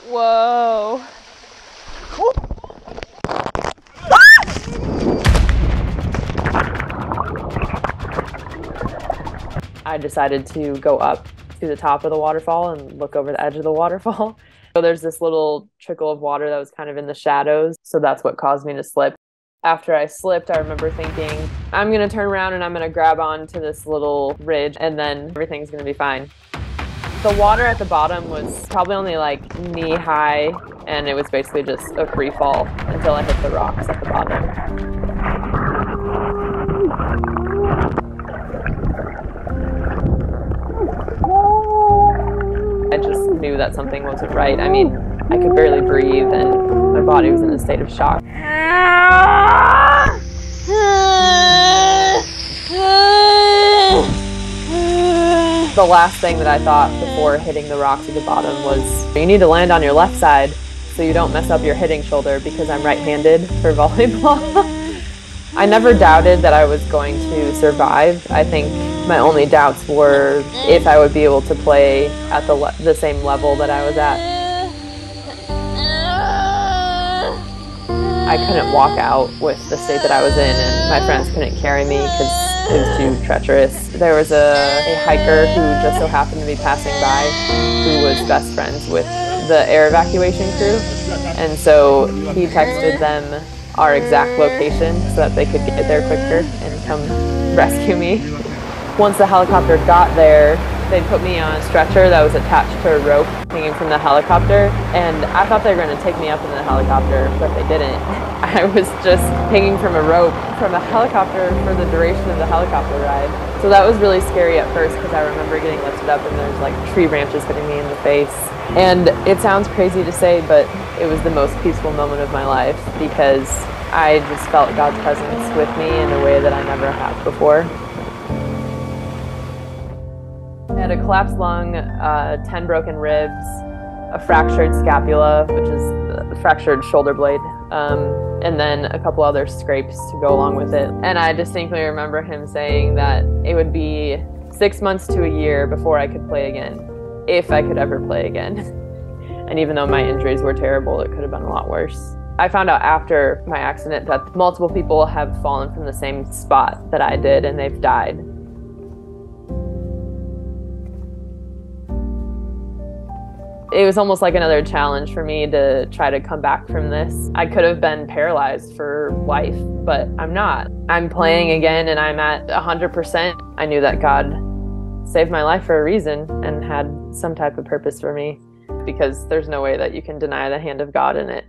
Whoa. I decided to go up to the top of the waterfall and look over the edge of the waterfall. So there's this little trickle of water that was kind of in the shadows. So that's what caused me to slip. After I slipped, I remember thinking, I'm going to turn around and I'm going to grab onto this little ridge and then everything's going to be fine. The water at the bottom was probably only like knee high, and it was basically just a free fall until I hit the rocks at the bottom. I just knew that something wasn't right. I mean, I could barely breathe and my body was in a state of shock. The last thing that I thought before hitting the rocks at the bottom was, you need to land on your left side so you don't mess up your hitting shoulder, because I'm right-handed for volleyball. I never doubted that I was going to survive. I think my only doubts were if I would be able to play at the same level that I was at. I couldn't walk out with the state that I was in, and my friends couldn't carry me because it was too treacherous. There was a hiker who just so happened to be passing by who was best friends with the air evacuation crew, and so he texted them our exact location so that they could get there quicker and come rescue me. Once the helicopter got there, they put me on a stretcher that was attached to a rope hanging from the helicopter, and I thought they were going to take me up in the helicopter, but they didn't. I was just hanging from a rope from a helicopter for the duration of the helicopter ride. So that was really scary at first, because I remember getting lifted up and there's like tree branches hitting me in the face. And it sounds crazy to say, but it was the most peaceful moment of my life, because I just felt God's presence with me in a way that I never have before. I had a collapsed lung, 10 broken ribs, a fractured scapula, which is a fractured shoulder blade, and then a couple other scrapes to go along with it. And I distinctly remember him saying that it would be 6 months to a year before I could play again, if I could ever play again. And even though my injuries were terrible, it could have been a lot worse. I found out after my accident that multiple people have fallen from the same spot that I did, and they've died. It was almost like another challenge for me to try to come back from this. I could have been paralyzed for life, but I'm not. I'm playing again and I'm at 100%. I knew that God saved my life for a reason and had some type of purpose for me, because there's no way that you can deny the hand of God in it.